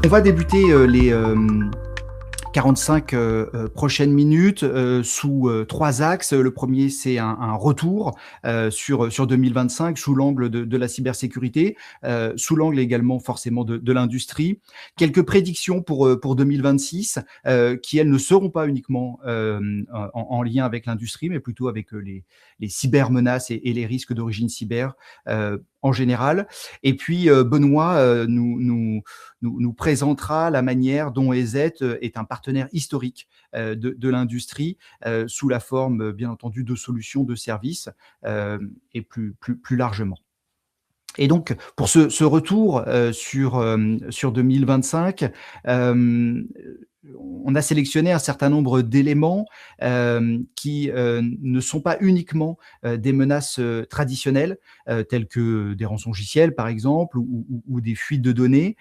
On va débuter les 45 prochaines minutes sous trois axes. Le premier, c'est un retour sur 2025 sous l'angle de la cybersécurité, sous l'angle également forcément de l'industrie. Quelques prédictions pour 2026 qui, elles, ne seront pas uniquement en lien avec l'industrie, mais plutôt avec les cybermenaces et les risques d'origine cyber en général. Et puis, Benoît nous présentera la manière dont EZ est un partenaire historique de l'industrie sous la forme, bien entendu, de solutions, de services et plus largement. Et donc, pour ce retour sur 2025, on a sélectionné un certain nombre d'éléments qui ne sont pas uniquement des menaces traditionnelles, telles que des rançongiciels, par exemple, ou des fuites de données,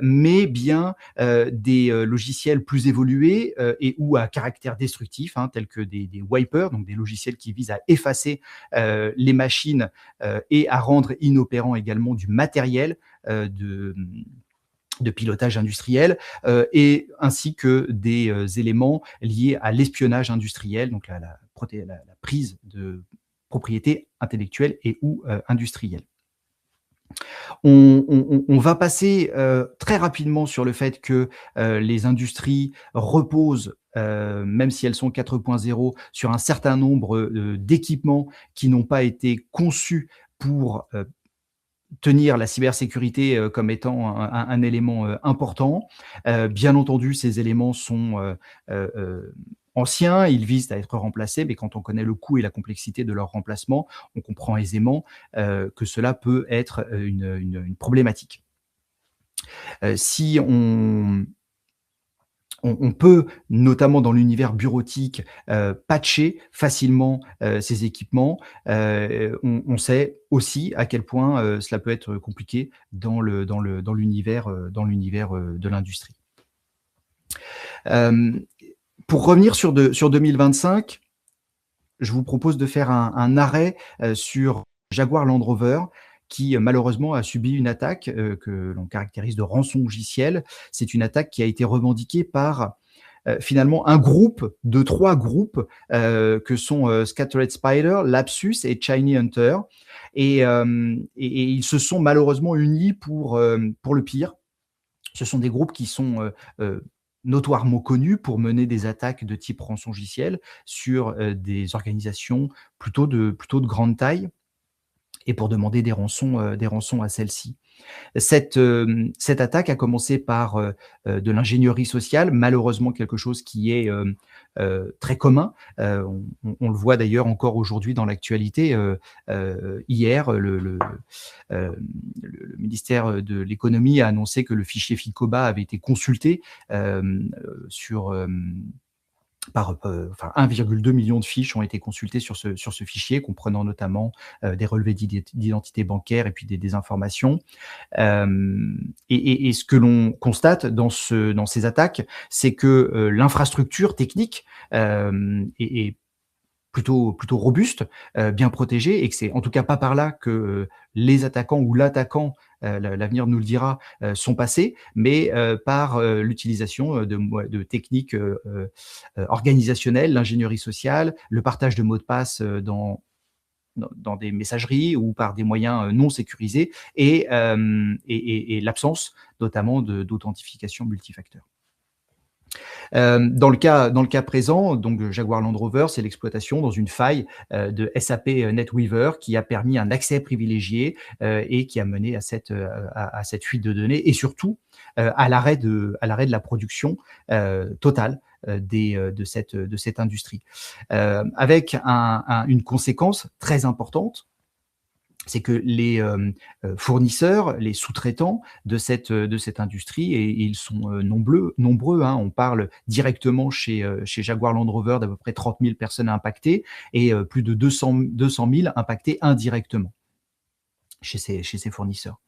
mais bien des logiciels plus évolués et ou à caractère destructif, tels que des wipers, donc des logiciels qui visent à effacer les machines et à rendre inopérant également du matériel de pilotage industriel, et ainsi que des éléments liés à l'espionnage industriel, donc la prise de propriété intellectuelle et ou industrielle. On va passer très rapidement sur le fait que les industries reposent, même si elles sont 4.0, sur un certain nombre d'équipements qui n'ont pas été conçus pour tenir la cybersécurité comme étant un élément important. Bien entendu, ces éléments sont anciens, ils visent à être remplacés, mais quand on connaît le coût et la complexité de leur remplacement, on comprend aisément que cela peut être une problématique. Si on peut, notamment dans l'univers bureautique, patcher facilement ces équipements. On sait aussi à quel point cela peut être compliqué dans l'univers de l'industrie. Pour revenir sur 2025, je vous propose de faire un arrêt sur Jaguar Land Rover, qui malheureusement a subi une attaque que l'on caractérise de rançongiciel. C'est une attaque qui a été revendiquée par finalement un groupe de 3 groupes que sont Scattered Spider, Lapsus et Shiny Hunter. Et ils se sont malheureusement unis pour le pire. Ce sont des groupes qui sont notoirement connus pour mener des attaques de type rançongiciel sur des organisations plutôt de grande taille, et pour demander des rançons à celles-ci. Cette attaque a commencé par de l'ingénierie sociale, malheureusement quelque chose qui est très commun. On le voit d'ailleurs encore aujourd'hui dans l'actualité. Hier, le ministère de l'économie a annoncé que le fichier Ficoba avait été consulté sur 1,2 million de fiches ont été consultées sur ce fichier, comprenant notamment des relevés d'identité bancaire et puis des informations. Et ce que l'on constate dans ces attaques, c'est que l'infrastructure technique est plutôt robuste, bien protégée, et que c'est en tout cas pas par là que les attaquants ou l'attaquant, l'avenir nous le dira, sont passés, mais par l'utilisation de techniques organisationnelles, l'ingénierie sociale, le partage de mots de passe dans des messageries ou par des moyens non sécurisés, et l'absence notamment d'authentification multifacteur. Dans le cas présent, donc Jaguar Land Rover, c'est l'exploitation dans une faille de SAP NetWeaver qui a permis un accès privilégié et qui a mené à cette fuite de données, et surtout à l'arrêt de la production totale de cette industrie. Avec une conséquence très importante, c'est que les fournisseurs, les sous-traitants de cette industrie, et ils sont nombreux, on parle directement chez Jaguar Land Rover d'à peu près 30 000 personnes impactées, et plus de 200 000 impactées indirectement. chez ses fournisseurs.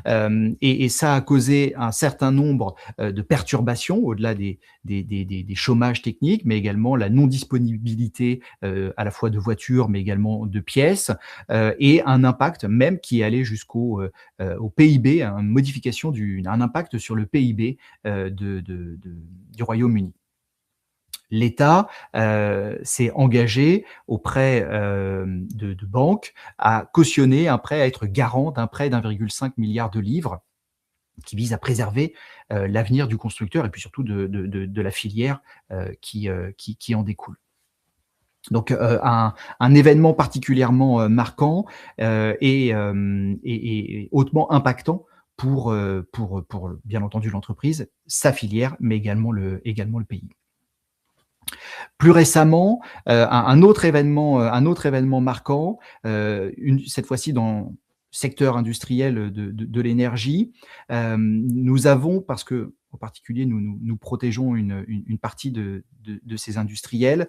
Et ça a causé un certain nombre de perturbations au-delà des chômages techniques, mais également la non-disponibilité à la fois de voitures, mais également de pièces, et un impact même qui allait au PIB, une modification un impact sur le PIB du Royaume-Uni. L'État s'est engagé auprès de banques à cautionner un prêt, à être garant d'un prêt d'1,5 milliard de livres qui vise à préserver l'avenir du constructeur et puis surtout de la filière qui en découle. Donc un événement particulièrement marquant et hautement impactant pour bien entendu l'entreprise, sa filière, mais également le pays. Plus récemment, un autre événement marquant, cette fois-ci dans le secteur industriel de l'énergie, nous avons, parce que en particulier nous protégeons une partie de ces industriels,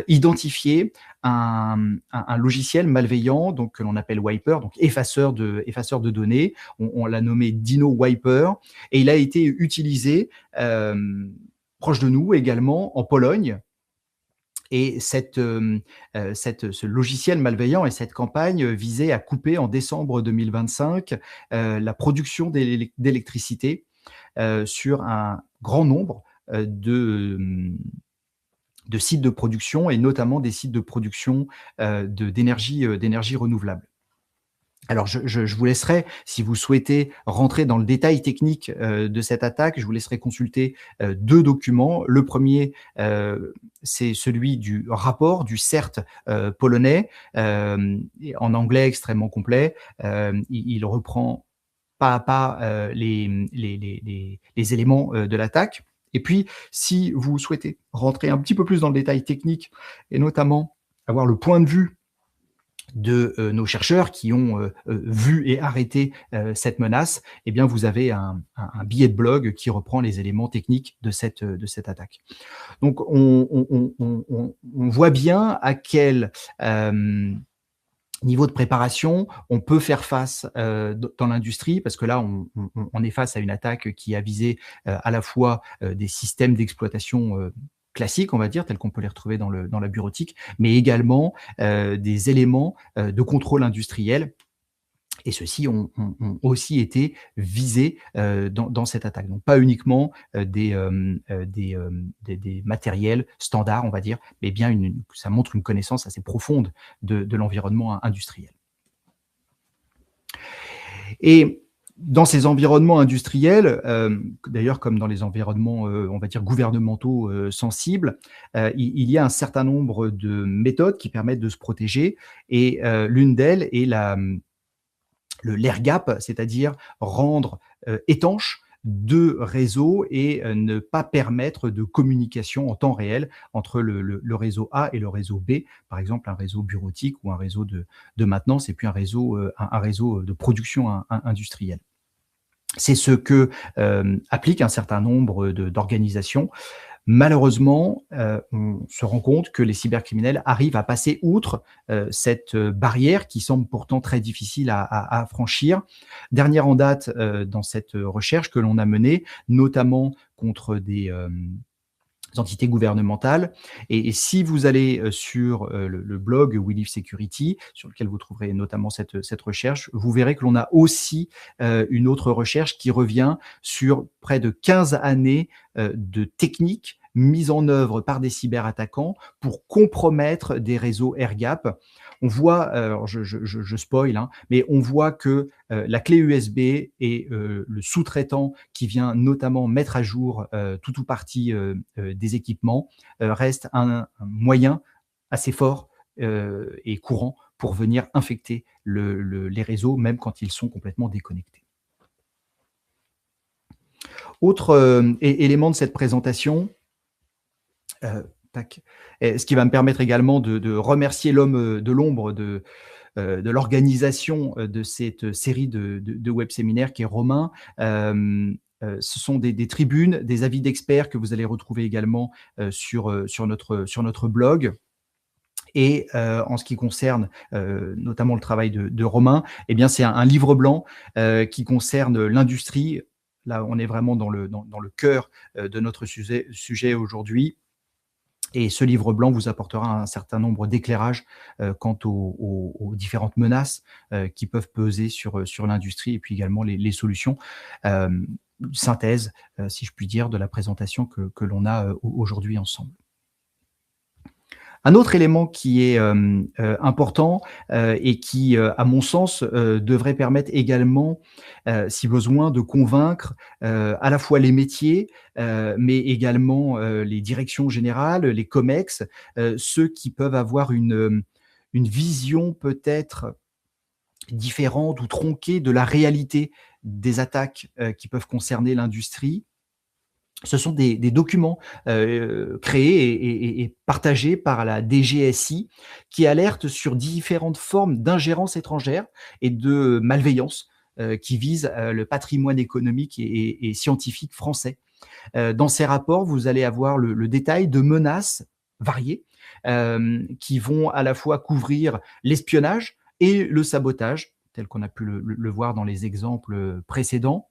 identifié un logiciel malveillant, donc que l'on appelle Wiper, donc effaceur de données. On l'a nommé Dino Wiper, et il a été utilisé proche de nous également en Pologne. Et ce logiciel malveillant et cette campagne visait à couper en décembre 2025 la production d'électricité sur un grand nombre de sites de production, et notamment des sites de production d'énergie renouvelable. Alors je vous laisserai, si vous souhaitez rentrer dans le détail technique de cette attaque, je vous laisserai consulter 2 documents. Le premier, c'est celui du rapport du CERT polonais, en anglais extrêmement complet. Il reprend pas à pas les éléments de l'attaque. Et puis, si vous souhaitez rentrer un petit peu plus dans le détail technique et notamment avoir le point de vue de nos chercheurs qui ont vu et arrêté cette menace, eh bien vous avez un billet de blog qui reprend les éléments techniques de cette attaque. Donc on voit bien à quel niveau de préparation on peut faire face dans l'industrie, parce que là on est face à une attaque qui a visé à la fois des systèmes d'exploitation classiques, on va dire, tels qu'on peut les retrouver dans la bureautique, mais également des éléments de contrôle industriel. Et ceux-ci ont aussi été visés dans cette attaque. Donc pas uniquement des matériels standards, on va dire, mais bien ça montre une connaissance assez profonde de l'environnement industriel. Et dans ces environnements industriels, d'ailleurs comme dans les environnements, on va dire gouvernementaux sensibles, il y a un certain nombre de méthodes qui permettent de se protéger, et l'une d'elles est l'air gap, c'est-à-dire rendre étanche 2 réseaux et ne pas permettre de communication en temps réel entre le réseau A et le réseau B, par exemple un réseau bureautique ou un réseau de maintenance, et puis un réseau de production industrielle. C'est ce que applique un certain nombre d'organisations. Malheureusement, on se rend compte que les cybercriminels arrivent à passer outre cette barrière qui semble pourtant très difficile à franchir. Dernière en date dans cette recherche que l'on a menée, notamment contre des entités gouvernementales. Et si vous allez sur le blog We Live Security, sur lequel vous trouverez notamment cette recherche, vous verrez que l'on a aussi une autre recherche qui revient sur près de 15 années de techniques mises en œuvre par des cyberattaquants pour compromettre des réseaux air-gap. On voit, alors je spoil, hein, mais on voit que la clé USB et le sous-traitant qui vient notamment mettre à jour tout ou partie des équipements reste un moyen assez fort et courant pour venir infecter les réseaux, même quand ils sont complètement déconnectés. Autre élément de cette présentation, ce qui va me permettre également de remercier l'homme de l'ombre de l'organisation de cette série de web séminaires, qui est Romain. Ce sont des tribunes, des avis d'experts que vous allez retrouver également sur notre blog. Et en ce qui concerne, notamment le travail de Romain, eh bien, c'est un livre blanc, qui concerne l'industrie. Là, on est vraiment dans le cœur, de notre sujet aujourd'hui, et ce livre blanc vous apportera un certain nombre d'éclairages, quant aux différentes menaces, qui peuvent peser sur l'industrie, et puis également les solutions. Synthèse, si je puis dire, de la présentation que l'on a, aujourd'hui ensemble. Un autre élément qui est important, et qui, à mon sens, devrait permettre également, si besoin, de convaincre, à la fois les métiers, mais également, les directions générales, les COMEX, ceux qui peuvent avoir une vision peut-être différente ou tronquée de la réalité des attaques, qui peuvent concerner l'industrie. Ce sont des documents, créés et partagés par la DGSI, qui alertent sur différentes formes d'ingérence étrangère et de malveillance, qui visent, le patrimoine économique et scientifique français. Dans ces rapports, vous allez avoir le détail de menaces variées, qui vont à la fois couvrir l'espionnage et le sabotage, tel qu'on a pu le voir dans les exemples précédents.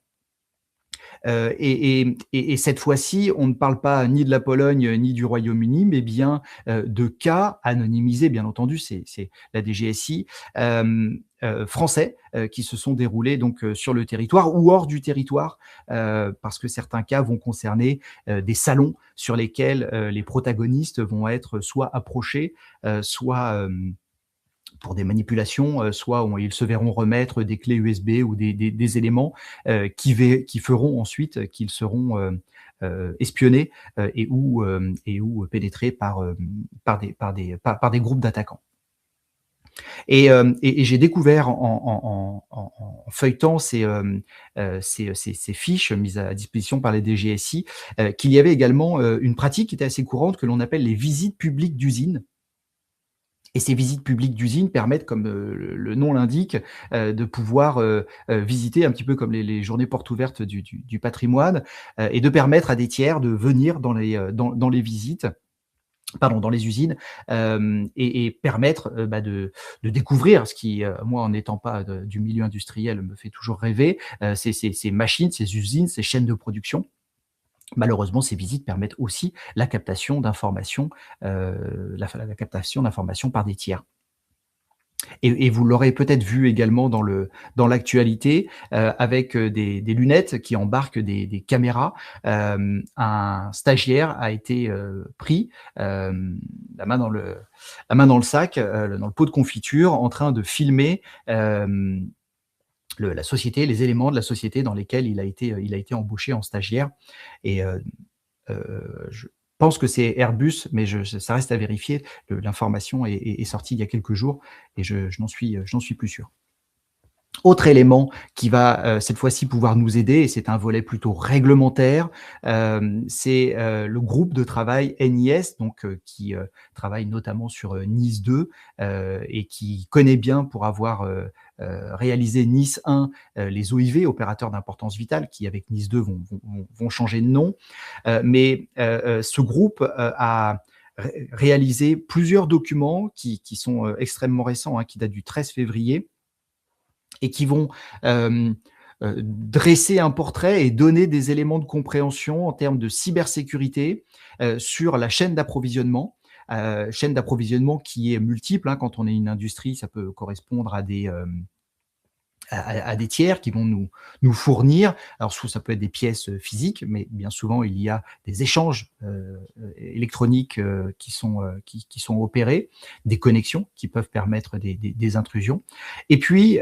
Et cette fois-ci, on ne parle pas ni de la Pologne, ni du Royaume-Uni, mais bien, de cas anonymisés, bien entendu, c'est la DGSI, français, qui se sont déroulés donc, sur le territoire ou hors du territoire, parce que certains cas vont concerner, des salons sur lesquels, les protagonistes vont être soit approchés, soit, pour des manipulations, soit ils se verront remettre des clés USB ou des éléments, qui feront ensuite qu'ils seront, espionnés, et ou pénétrés par des groupes d'attaquants. Et j'ai découvert en feuilletant ces fiches mises à disposition par les DGSI, qu'il y avait également, une pratique qui était assez courante, que l'on appelle les visites publiques d'usines. Et ces visites publiques d'usines permettent, comme, le nom l'indique, de pouvoir, visiter un petit peu comme les journées portes ouvertes du patrimoine, et de permettre à des tiers de venir dans les visites, pardon, dans les usines, et permettre, de découvrir ce qui, moi, en n'étant pas du milieu industriel, me fait toujours rêver, ces machines, ces usines, ces chaînes de production. Malheureusement, ces visites permettent aussi la captation d'informations, la captation d'informations par des tiers. Et vous l'aurez peut-être vu également dans l'actualité, avec, des lunettes qui embarquent des caméras. Un stagiaire a été, pris, la main dans le sac, dans le pot de confiture, en train de filmer, la société, les éléments de la société dans lesquels il a été embauché en stagiaire. Et je pense que c'est Airbus, mais ça reste à vérifier. L'information est sortie il y a quelques jours, et je n'en suis plus sûr. Autre élément qui va, cette fois-ci pouvoir nous aider, et c'est un volet plutôt réglementaire, c'est, le groupe de travail NIS, donc, qui, travaille notamment sur, Nice 2, et qui connaît bien, pour avoir, réalisé Nice 1, les OIV, opérateurs d'importance vitale, qui avec Nice 2 vont changer de nom. Mais, ce groupe, a réalisé plusieurs documents qui sont, extrêmement récents, hein, qui datent du 13 février, et qui vont, dresser un portrait et donner des éléments de compréhension en termes de cybersécurité, sur la chaîne d'approvisionnement qui est multiple, hein. Quand on est une industrie, ça peut correspondre à des tiers qui vont nous fournir. Alors soit ça peut être des pièces, physiques, mais bien souvent il y a des échanges, électroniques, qui sont opérés, des connexions qui peuvent permettre des intrusions, et puis,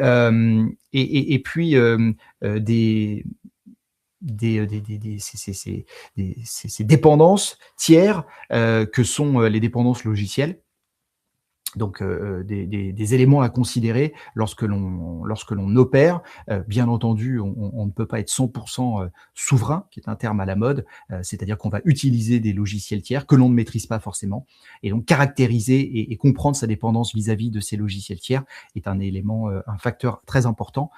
ces dépendances tiers, que sont, les dépendances logicielles. Donc, des éléments à considérer lorsque l'on opère. Bien entendu, on ne peut pas être 100% souverain, qui est un terme à la mode, c'est-à-dire qu'on va utiliser des logiciels tiers que l'on ne maîtrise pas forcément, et donc caractériser et comprendre sa dépendance vis-à-vis de ces logiciels tiers est un élément, un facteur très important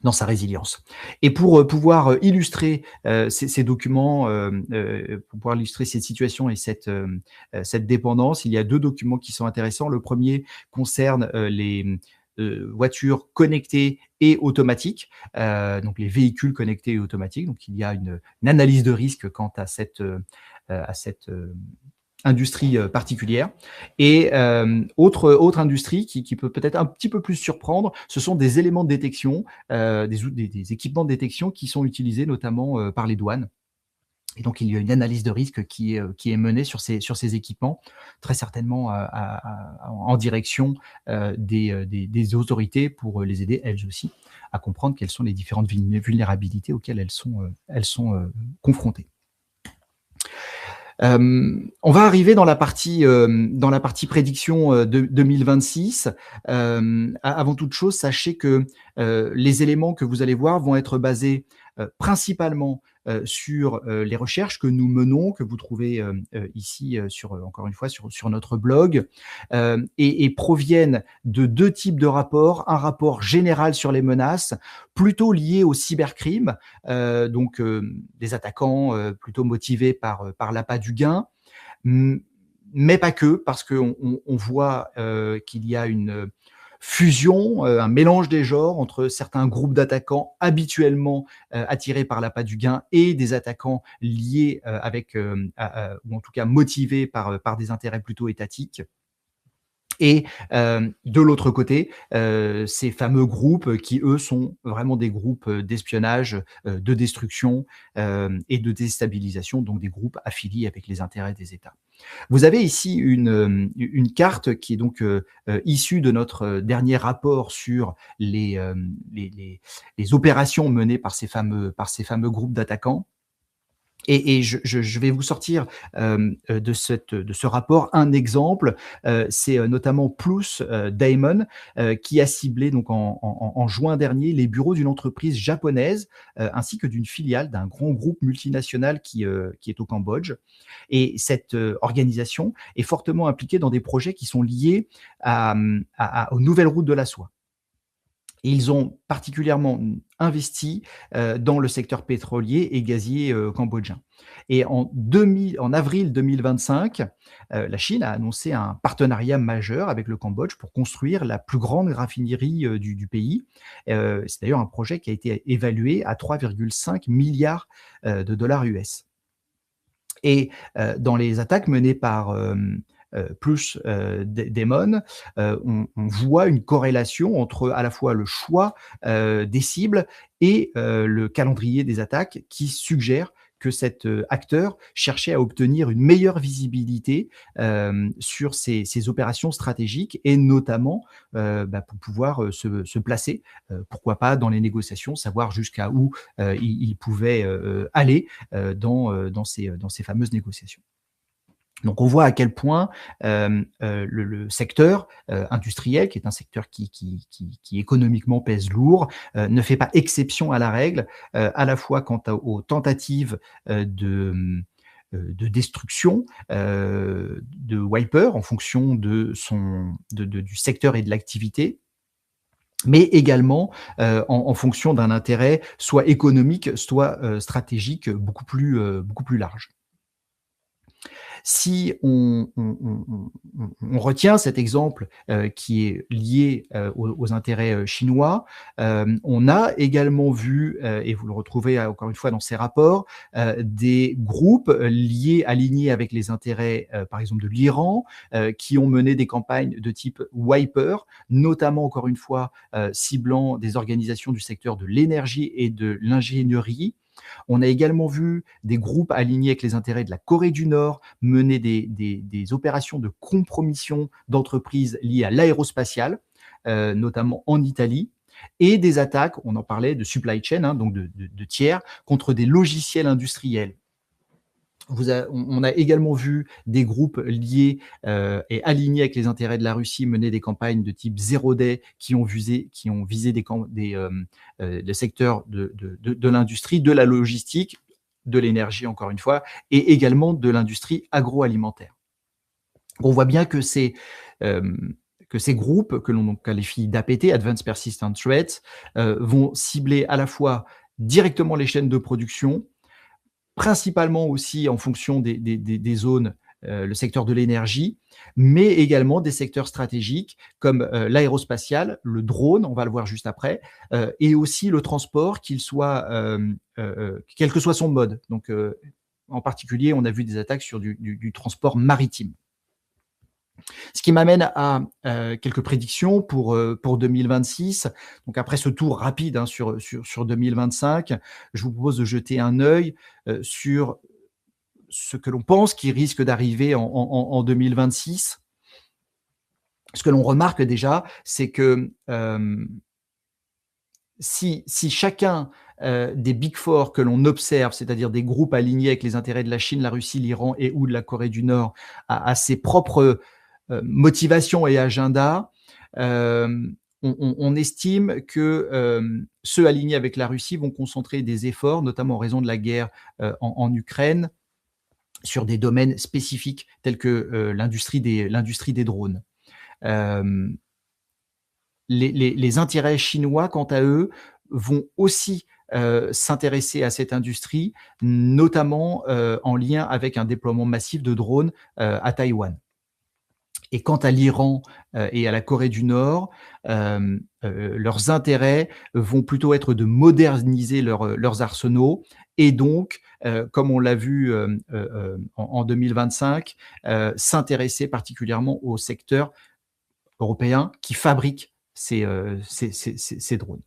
dans sa résilience. Et pour pouvoir illustrer ces documents, pour pouvoir illustrer cette situation et cette dépendance, il y a deux documents qui sont intéressants. Le premier concerne les voitures connectées et automatiques, donc les véhicules connectés et automatiques. Donc il y a une analyse de risque quant à cette industrie particulière. Et autre industrie qui peut peut-être un petit peu plus surprendre, ce sont des éléments de détection, des équipements de détection qui sont utilisés notamment par les douanes. Et donc, il y a une analyse de risque qui est menée sur ces équipements, très certainement en direction des autorités pour les aider, elles aussi, à comprendre quelles sont les différentes vulnérabilités auxquelles elles sont confrontées. On va arriver dans la partie prédiction de 2026. Avant toute chose, sachez que les éléments que vous allez voir vont être basés principalement sur les recherches que nous menons, que vous trouvez ici encore une fois sur notre blog, et proviennent de deux types de rapports. Un rapport général sur les menaces, plutôt lié au cybercrime, donc des attaquants plutôt motivés par l'appât du gain, mais pas que, parce qu'on voit qu'il y a une fusion, un mélange des genres entre certains groupes d'attaquants habituellement attirés par l'appât du gain et des attaquants liés ou en tout cas motivés par des intérêts plutôt étatiques. Et de l'autre côté, ces fameux groupes qui, eux, sont vraiment des groupes d'espionnage, de destruction et de déstabilisation, donc des groupes affiliés avec les intérêts des États. Vous avez ici une carte qui est donc issue de notre dernier rapport sur les opérations menées par ces fameux groupes d'attaquants. Et je vais vous sortir de ce rapport un exemple. C'est notamment Plus Daemon qui a ciblé donc en juin dernier les bureaux d'une entreprise japonaise ainsi que d'une filiale d'un grand groupe multinational qui est au Cambodge. Et cette organisation est fortement impliquée dans des projets qui sont liés aux nouvelles routes de la soie. Et ils ont particulièrement investi dans le secteur pétrolier et gazier cambodgien. Et en avril 2025, la Chine a annoncé un partenariat majeur avec le Cambodge pour construire la plus grande raffinerie du pays. C'est d'ailleurs un projet qui a été évalué à 3,5 milliards de dollars US. Et dans les attaques menées par Plus Daemon, on voit une corrélation entre à la fois le choix des cibles et le calendrier des attaques qui suggère que cet acteur cherchait à obtenir une meilleure visibilité sur ces opérations stratégiques et notamment pour pouvoir se placer, pourquoi pas dans les négociations, savoir jusqu'à où il pouvait aller dans ces fameuses négociations. Donc on voit à quel point le secteur industriel, qui est un secteur qui économiquement pèse lourd, ne fait pas exception à la règle, à la fois quant aux tentatives de destruction de Wiper en fonction du secteur et de l'activité, mais également en fonction d'un intérêt soit économique, soit stratégique beaucoup plus large. Si on retient cet exemple qui est lié aux intérêts chinois, on a également vu, et vous le retrouvez encore une fois dans ces rapports, des groupes alignés avec les intérêts, par exemple, de l'Iran, qui ont mené des campagnes de type Wiper, notamment, encore une fois, ciblant des organisations du secteur de l'énergie et de l'ingénierie. On a également vu des groupes alignés avec les intérêts de la Corée du Nord mener des opérations de compromission d'entreprises liées à l'aérospatiale, notamment en Italie, et des attaques, on en parlait, de supply chain, donc de tiers, contre des logiciels industriels. On a également vu des groupes liés et alignés avec les intérêts de la Russie mener des campagnes de type Zero Day qui ont visé le secteur de l'industrie, de la logistique, de l'énergie encore une fois, et également de l'industrie agroalimentaire. On voit bien que que ces groupes, que l'on donc qualifie d'APT, Advanced Persistent Threats, vont cibler à la fois directement les chaînes de production, principalement aussi en fonction des zones, le secteur de l'énergie, mais également des secteurs stratégiques comme, l'aérospatial, le drone, on va le voir juste après, et aussi le transport, qu'il soit, quel que soit son mode. Donc, en particulier, on a vu des attaques sur du transport maritime. Ce qui m'amène à quelques prédictions pour 2026. Donc après ce tour rapide, hein, sur 2025, je vous propose de jeter un œil sur ce que l'on pense qui risque d'arriver en 2026. Ce que l'on remarque déjà, c'est que si chacun des Big Four que l'on observe, c'est-à-dire des groupes alignés avec les intérêts de la Chine, la Russie, l'Iran et ou de la Corée du Nord, a ses propres motivation et agenda, on estime que ceux alignés avec la Russie vont concentrer des efforts, notamment en raison de la guerre en Ukraine, sur des domaines spécifiques tels que l'industrie des drones. Les intérêts chinois, quant à eux, vont aussi s'intéresser à cette industrie, notamment en lien avec un déploiement massif de drones à Taïwan. Et quant à l'Iran et à la Corée du Nord, leurs intérêts vont plutôt être de moderniser leurs arsenaux et donc, comme on l'a vu en 2025, s'intéresser particulièrement au secteur européen qui fabrique ces drones.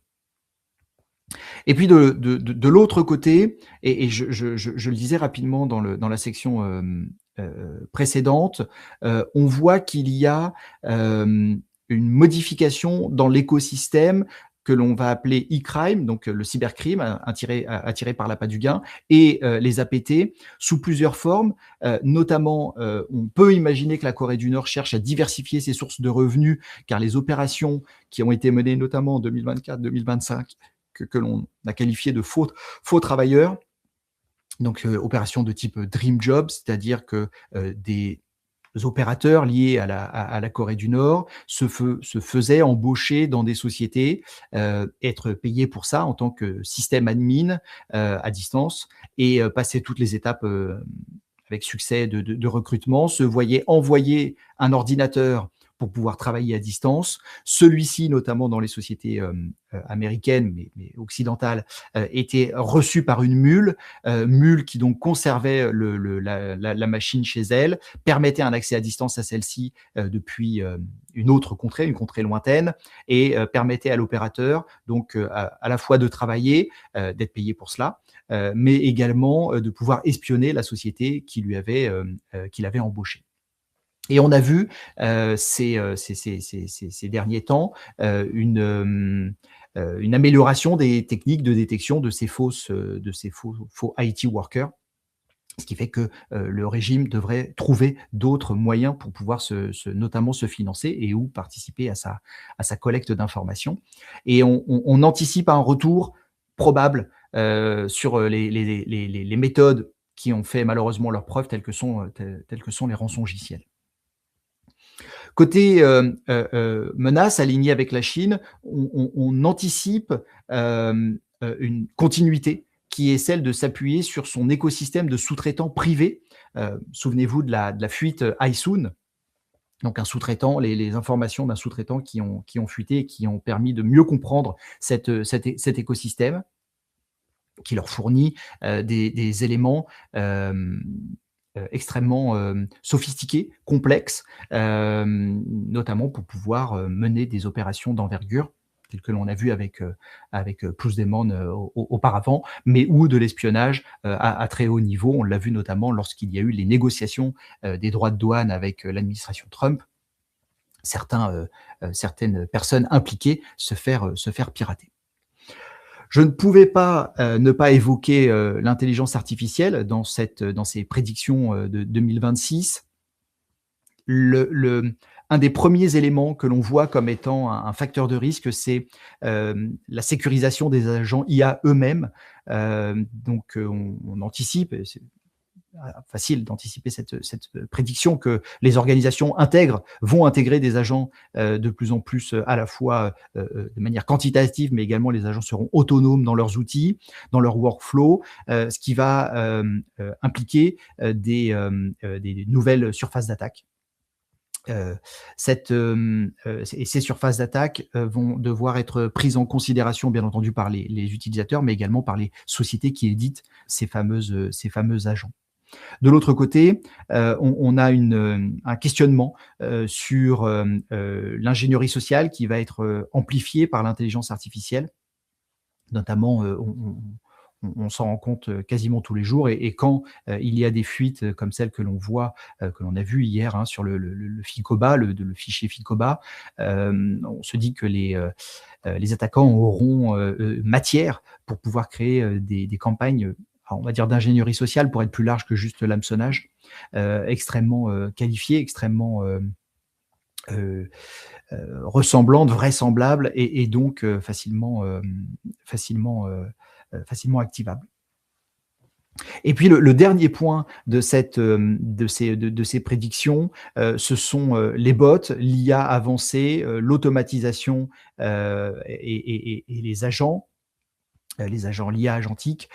Et puis de l'autre côté, et je le disais rapidement dans la section précédente, on voit qu'il y a une modification dans l'écosystème que l'on va appeler e-crime, donc le cybercrime attiré par l'appât du gain, et les APT sous plusieurs formes. Notamment, on peut imaginer que la Corée du Nord cherche à diversifier ses sources de revenus, car les opérations qui ont été menées notamment en 2024-2025, que l'on a qualifié de faux travailleurs, donc opération de type dream job, c'est-à-dire que des opérateurs liés à la Corée du Nord se faisaient embaucher dans des sociétés, être payés pour ça en tant que système admin à distance et passer toutes les étapes avec succès de recrutement, se voyaient envoyer un ordinateur pour pouvoir travailler à distance. Celui-ci, notamment dans les sociétés américaines, mais occidentales, était reçu par une mule qui donc conservait la machine chez elle, permettait un accès à distance à celle-ci depuis une contrée lointaine, et permettait à l'opérateur donc à la fois de travailler, d'être payé pour cela, mais également de pouvoir espionner la société qui l'avait embauché. Et on a vu ces derniers temps une amélioration des techniques de détection de ces faux IT workers, ce qui fait que le régime devrait trouver d'autres moyens pour pouvoir notamment se financer et ou participer à sa collecte d'informations. Et on anticipe un retour probable sur les méthodes qui ont fait malheureusement leurs preuves, telles que sont les rançongiciels. Côté menace alignée avec la Chine, on anticipe une continuité qui est celle de s'appuyer sur son écosystème de sous-traitants privés. Souvenez-vous de la fuite Aisun, donc un sous-traitant, les informations d'un sous-traitant qui ont fuité et qui ont permis de mieux comprendre cet écosystème, qui leur fournit des éléments extrêmement sophistiqués, complexes, notamment pour pouvoir mener des opérations d'envergure, telles que l'on a vu avec Plus Demon auparavant, mais ou de l'espionnage à très haut niveau. On l'a vu notamment lorsqu'il y a eu les négociations des droits de douane avec l'administration Trump. Certaines personnes impliquées se faire pirater. Je ne pouvais pas ne pas évoquer l'intelligence artificielle dans ces prédictions de 2026. Un des premiers éléments que l'on voit comme étant un facteur de risque, c'est la sécurisation des agents IA eux-mêmes. Donc, on anticipe, facile d'anticiper cette prédiction que les organisations vont intégrer des agents de plus en plus à la fois de manière quantitative, mais également les agents seront autonomes dans leurs outils, dans leur workflow, ce qui va impliquer des nouvelles surfaces d'attaque. Et ces surfaces d'attaque vont devoir être prises en considération, bien entendu, par les utilisateurs, mais également par les sociétés qui éditent ces fameux agents. De l'autre côté, on a un questionnement sur l'ingénierie sociale qui va être amplifié par l'intelligence artificielle. Notamment, on s'en rend compte quasiment tous les jours et quand il y a des fuites comme celles que l'on voit, que l'on a vues hier hein, sur le Ficoba, le fichier Ficoba, on se dit que les attaquants auront matière pour pouvoir créer des campagnes, on va dire d'ingénierie sociale pour être plus large que juste l'hameçonnage, extrêmement qualifiées, extrêmement ressemblantes, vraisemblables et donc facilement activable. Et puis le dernier point de ces prédictions, ce sont les bots, l'IA avancée, l'automatisation et les agents l'IA agentique,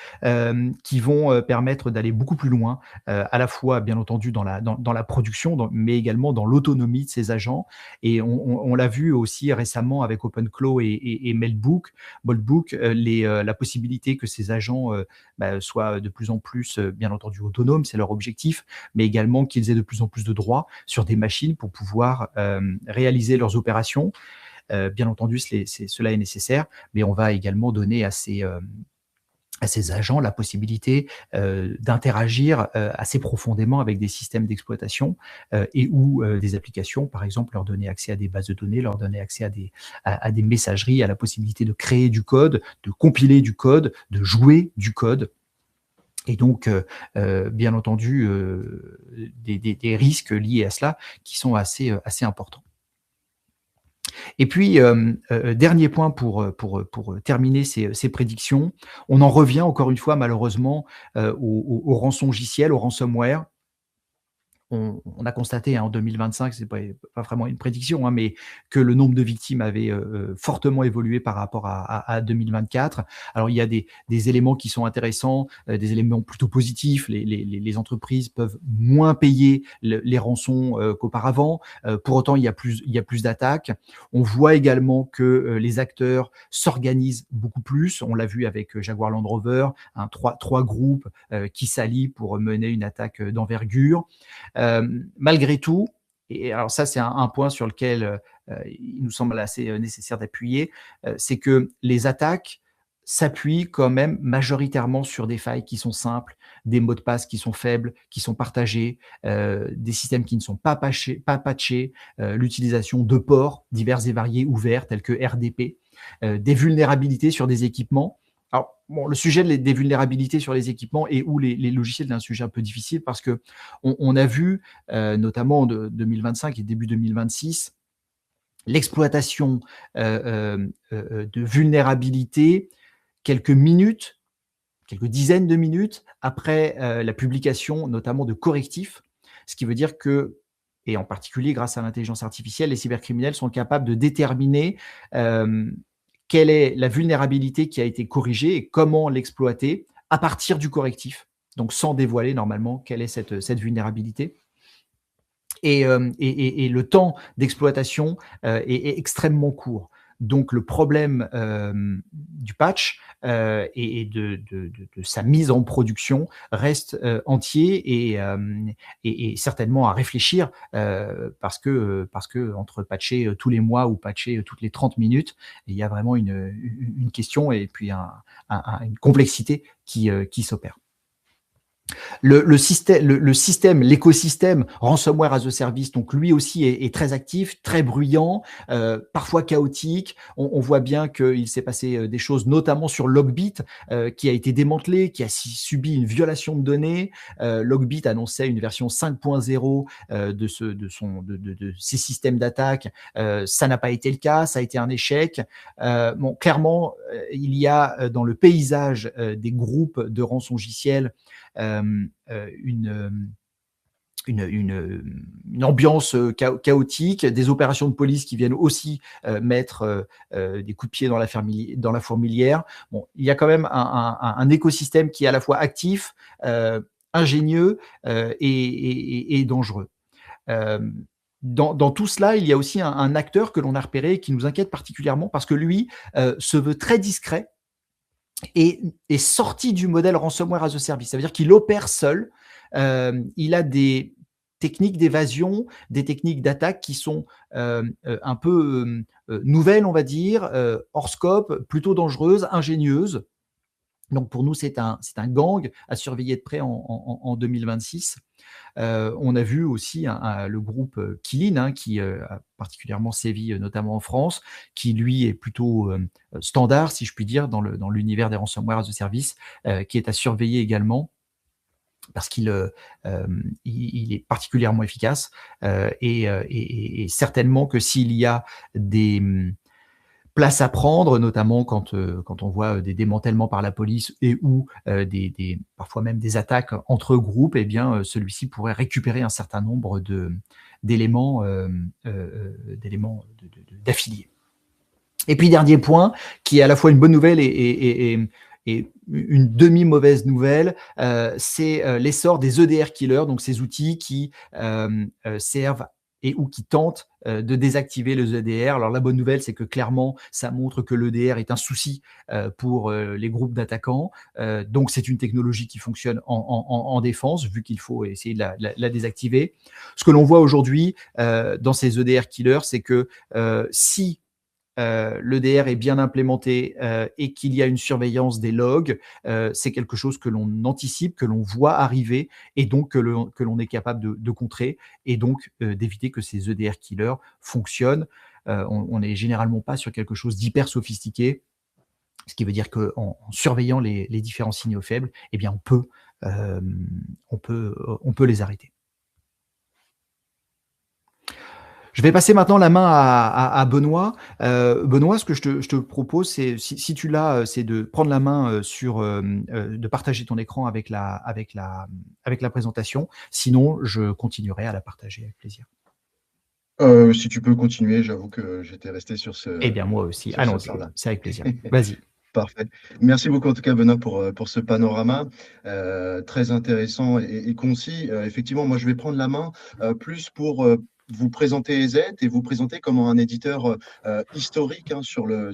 qui vont permettre d'aller beaucoup plus loin, à la fois bien entendu dans la production, mais également dans l'autonomie de ces agents. Et on l'a vu aussi récemment avec OpenClaw et Boldbook, la possibilité que ces agents soient de plus en plus, bien entendu, autonomes, c'est leur objectif, mais également qu'ils aient de plus en plus de droits sur des machines pour pouvoir réaliser leurs opérations. Bien entendu, cela est nécessaire, mais on va également donner à ces agents la possibilité d'interagir assez profondément avec des systèmes d'exploitation et ou des applications, par exemple, leur donner accès à des bases de données, leur donner accès à des messageries, à la possibilité de créer du code, de compiler du code, de jouer du code. Et donc, bien entendu, des risques liés à cela qui sont assez importants. Et puis, dernier point pour terminer ces prédictions, on en revient encore une fois malheureusement au rançongiciel, au ransomware. On a constaté en 2025, c'est pas vraiment une prédiction, hein, mais que le nombre de victimes avait fortement évolué par rapport à 2024. Alors il y a des éléments qui sont intéressants, des éléments plutôt positifs. Les entreprises peuvent moins payer les rançons qu'auparavant. Pour autant, il y a plus d'attaques. On voit également que les acteurs s'organisent beaucoup plus. On l'a vu avec Jaguar Land Rover, trois groupes qui s'allient pour mener une attaque d'envergure. Malgré tout, et alors ça c'est un point sur lequel il nous semble assez nécessaire d'appuyer, c'est que les attaques s'appuient quand même majoritairement sur des failles qui sont simples, des mots de passe qui sont faibles, qui sont partagés, des systèmes qui ne sont pas patchés, l'utilisation de ports divers et variés ouverts tels que RDP, des vulnérabilités sur des équipements. Alors, bon, le sujet des vulnérabilités sur les équipements et ou les logiciels est un sujet un peu difficile parce que on a vu, notamment de 2025 et début 2026, l'exploitation de vulnérabilités quelques dizaines de minutes après la publication notamment de correctifs. Ce qui veut dire que, et en particulier grâce à l'intelligence artificielle, les cybercriminels sont capables de déterminer quelle est la vulnérabilité qui a été corrigée et comment l'exploiter à partir du correctif, donc sans dévoiler normalement quelle est cette vulnérabilité. Et le temps d'exploitation est extrêmement court. Donc le problème du patch et de sa mise en production reste entier et certainement à réfléchir parce que entre patcher tous les mois ou patcher toutes les 30 minutes, il y a vraiment une question et puis une complexité qui s'opère. L'écosystème ransomware as a service, donc lui aussi est très actif, très bruyant, parfois chaotique. On voit bien qu'il s'est passé des choses, notamment sur Logbit, qui a été démantelé, qui a subi une violation de données. Logbit annonçait une version 5.0 de ses systèmes d'attaque. Ça n'a pas été le cas, ça a été un échec. Bon, clairement, il y a dans le paysage des groupes de rançongiciels une ambiance chaotique, des opérations de police qui viennent aussi mettre des coups de pied dans la fourmilière. Bon, il y a quand même un écosystème qui est à la fois actif, ingénieux et dangereux. Dans tout cela, il y a aussi un acteur que l'on a repéré et qui nous inquiète particulièrement parce que lui se veut très discret et est sorti du modèle ransomware as a service. Ça veut dire qu'il opère seul. Il a des techniques d'évasion, des techniques d'attaque qui sont un peu nouvelles, on va dire, hors scope, plutôt dangereuses, ingénieuses. Donc pour nous, c'est un gang à surveiller de près en 2026. On a vu aussi le groupe Qilin, qui a particulièrement sévi notamment en France, qui lui est plutôt standard, si je puis dire, dans l'univers des ransomware as a service, qui est à surveiller également parce qu'il est particulièrement efficace et certainement que s'il y a des place à prendre, notamment quand on voit des démantèlements par la police et ou parfois même des attaques entre groupes, eh bien celui-ci pourrait récupérer un certain nombre d'éléments d'affiliés. Et puis dernier point, qui est à la fois une bonne nouvelle et une demi-mauvaise nouvelle, c'est l'essor des EDR killers, donc ces outils qui servent et ou qui tentent de désactiver le EDR. Alors la bonne nouvelle, c'est que clairement, ça montre que l'EDR est un souci pour les groupes d'attaquants. Donc c'est une technologie qui fonctionne en défense, vu qu'il faut essayer de la désactiver. Ce que l'on voit aujourd'hui dans ces EDR killers, c'est que si l'EDR est bien implémenté et qu'il y a une surveillance des logs, c'est quelque chose que l'on anticipe, que l'on voit arriver et donc que l'on est capable de contrer et donc d'éviter que ces EDR killers fonctionnent. On n'est généralement pas sur quelque chose d'hyper sophistiqué, ce qui veut dire qu'en surveillant les différents signaux faibles, eh bien on peut les arrêter. Je vais passer maintenant la main à Benoît. Benoît, ce que je te propose, c'est, si tu l'as, c'est de prendre la main de partager ton écran avec la présentation. Sinon, je continuerai à la partager avec plaisir. Si tu peux continuer, j'avoue que j'étais resté sur Eh bien, moi aussi. Allons-y, c'est avec plaisir. Vas-y. Parfait. Merci beaucoup en tout cas Benoît pour ce panorama très intéressant et concis. Effectivement, moi je vais prendre la main plus pour vous présenter EZ et vous présenter comment un éditeur historique sur la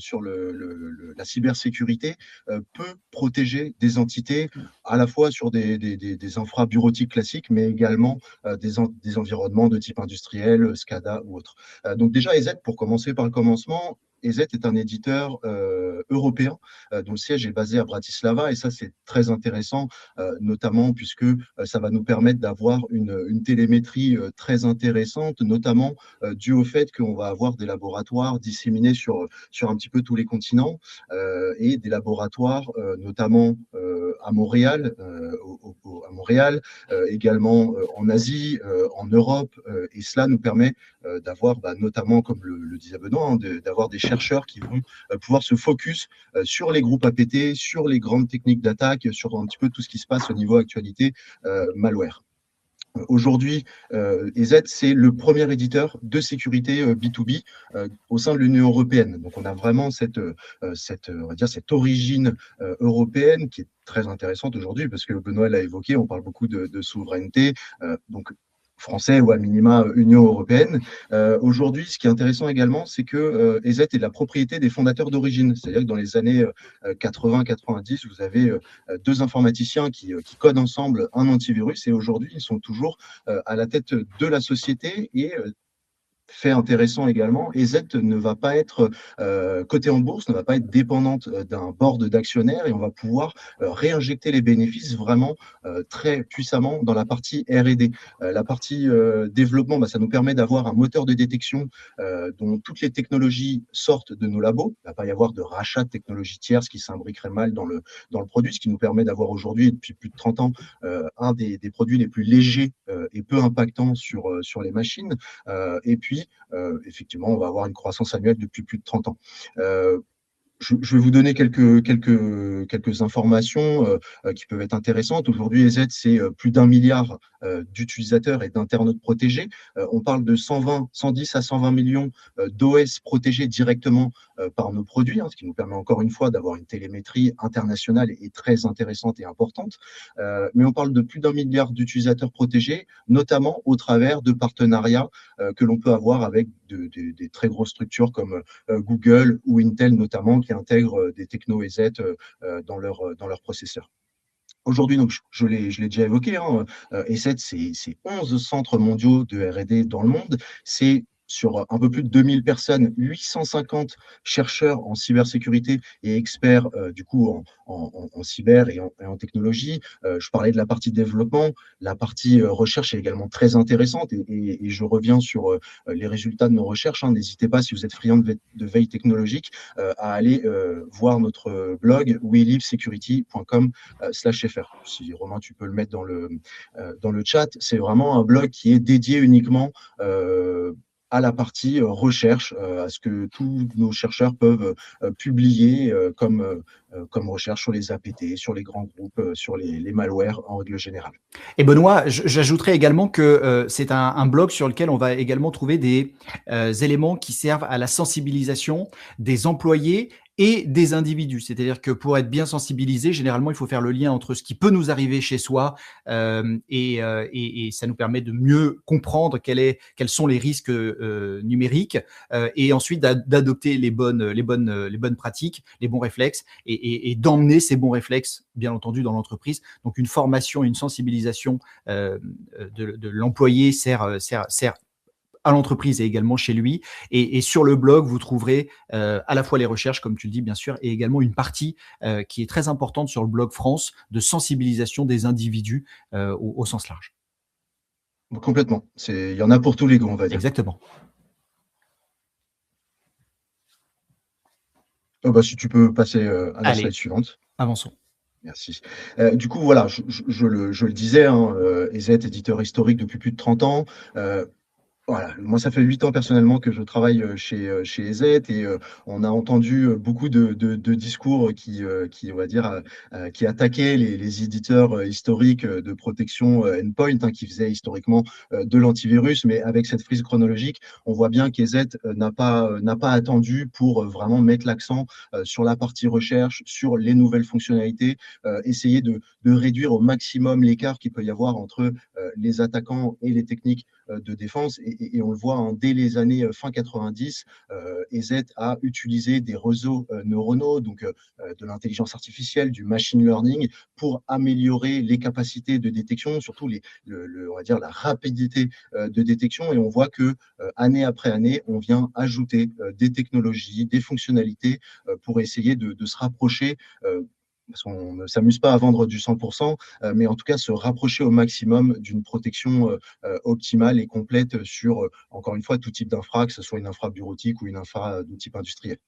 cybersécurité peut protéger des entités à la fois sur des infra bureautiques classiques, mais également des environnements de type industriel, SCADA ou autre. Donc déjà EZ, pour commencer par le commencement, EZ est un éditeur européen dont le siège est basé à Bratislava et ça c'est très intéressant notamment puisque ça va nous permettre d'avoir une télémétrie très intéressante, notamment dû au fait qu'on va avoir des laboratoires disséminés sur un petit peu tous les continents et des laboratoires notamment à Montréal, également en Asie, en Europe et cela nous permet d'avoir notamment, comme le disait Benoît, d'avoir des chercheurs qui vont pouvoir se focus sur les groupes APT, sur les grandes techniques d'attaque, sur un petit peu tout ce qui se passe au niveau actualité malware. Aujourd'hui, EZ, c'est le premier éditeur de sécurité B2B au sein de l'Union européenne. Donc, on a vraiment cette origine européenne qui est très intéressante aujourd'hui parce que Benoît l'a évoqué, on parle beaucoup de souveraineté. Donc, français ou à minima Union européenne. Aujourd'hui, ce qui est intéressant également, c'est que EZ est la propriété des fondateurs d'origine. C'est-à-dire que dans les années 80-90, vous avez deux informaticiens qui codent ensemble un antivirus et aujourd'hui, ils sont toujours à la tête de la société et fait intéressant également, EZ ne va pas être cotée en bourse, ne va pas être dépendante d'un board d'actionnaires et on va pouvoir réinjecter les bénéfices vraiment très puissamment dans la partie R&D. La partie développement, ça nous permet d'avoir un moteur de détection dont toutes les technologies sortent de nos labos. Il ne va pas y avoir de rachat de technologies tierces qui s'imbriqueraient mal dans le produit, ce qui nous permet d'avoir aujourd'hui, depuis plus de 30 ans, un des produits les plus légers et peu impactants sur les machines. Et puis, effectivement, on va avoir une croissance annuelle depuis plus de 30 ans. je vais vous donner quelques informations qui peuvent être intéressantes. Aujourd'hui, EZ, c'est plus d'1 milliard d'utilisateurs et d'internautes protégés. On parle de 110 à 120 millions d'OS protégés directement par nos produits, hein, ce qui nous permet encore une fois d'avoir une télémétrie internationale et très intéressante et importante. Mais on parle de plus d'1 milliard d'utilisateurs protégés, notamment au travers de partenariats que l'on peut avoir avec des très grosses structures comme Google ou Intel notamment, qui intègrent des techno EZ dans leur processeur. Aujourd'hui, donc, je l'ai déjà évoqué, hein, EZ, c'est 11 centres mondiaux de R&D dans le monde. C'est sur un peu plus de 2000 personnes, 850 chercheurs en cybersécurité et experts du coup en cyber et en technologie. Je parlais de la partie développement, la partie recherche est également très intéressante et je reviens sur les résultats de nos recherches, hein. N'hésitez pas, si vous êtes friand de veille technologique, à aller voir notre blog welivesecurity.com/fr. Si Romain, tu peux le mettre dans le chat, c'est vraiment un blog qui est dédié uniquement à la partie recherche, à ce que tous nos chercheurs peuvent publier comme recherche sur les APT, sur les grands groupes, sur les malwares en règle générale. Et Benoît, j'ajouterais également que c'est un blog sur lequel on va également trouver des éléments qui servent à la sensibilisation des employés et des individus. C'est-à-dire que pour être bien sensibilisé, généralement, il faut faire le lien entre ce qui peut nous arriver chez soi et ça nous permet de mieux comprendre quels sont les risques numériques et ensuite d'adopter les bonnes pratiques, les bons réflexes et d'emmener ces bons réflexes, bien entendu, dans l'entreprise. Donc, une formation et une sensibilisation de l'employé sert à l'entreprise et également chez lui. Et sur le blog, vous trouverez à la fois les recherches, comme tu le dis, bien sûr, et également une partie qui est très importante sur le blog France de sensibilisation des individus au sens large. Complètement. Il y en a pour tous les goûts, on va dire. Exactement. Oh bah, si tu peux passer à la slide suivante. Avançons. Merci. Du coup, voilà, je le disais, hein, EZ, éditeur historique depuis plus de 30 ans. Voilà, moi ça fait 8 ans personnellement que je travaille chez EZ et on a entendu beaucoup de discours qui on va dire, qui attaquaient les éditeurs historiques de protection endpoint, hein, qui faisaient historiquement de l'antivirus, mais avec cette frise chronologique, on voit bien qu'EZ n'a pas attendu pour vraiment mettre l'accent sur la partie recherche, sur les nouvelles fonctionnalités, essayer de réduire au maximum l'écart qu'il peut y avoir entre les attaquants et les techniques de défense. Et on le voit, hein, dès les années fin 90, EZ a utilisé des réseaux neuronaux, donc de l'intelligence artificielle, du machine learning, pour améliorer les capacités de détection, surtout on va dire la rapidité de détection. Et on voit que année après année, on vient ajouter des technologies, des fonctionnalités pour essayer de se rapprocher parce qu'on ne s'amuse pas à vendre du 100%, mais en tout cas se rapprocher au maximum d'une protection optimale et complète sur, encore une fois, tout type d'infra, que ce soit une infra bureautique ou une infra de type industriel.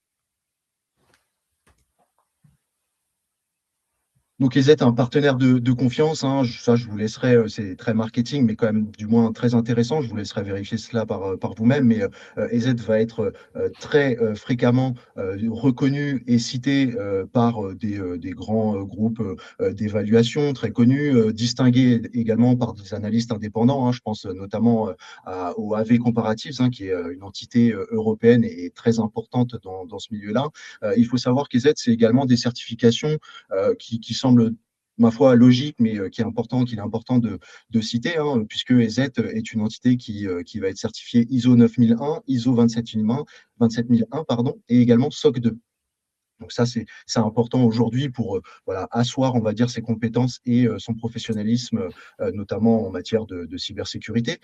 Donc EZ est un partenaire de confiance, hein. Ça je vous laisserai, c'est très marketing, mais quand même du moins très intéressant. Je vous laisserai vérifier cela par vous-même. Mais EZ va être très fréquemment reconnu et cité par des grands groupes d'évaluation très connus, distingué également par des analystes indépendants, hein. Je pense notamment au AV Comparatives, hein, qui est une entité européenne et très importante dans ce milieu-là. Il faut savoir qu'EZ, c'est également des certifications qui semble, ma foi, logique, mais qu'il est important de citer, hein, puisque EZ est une entité qui va être certifiée ISO 9001, ISO 27001, pardon, et également SOC 2. Donc ça, c'est important aujourd'hui pour voilà, asseoir, on va dire, ses compétences et son professionnalisme, notamment en matière de cybersécurité.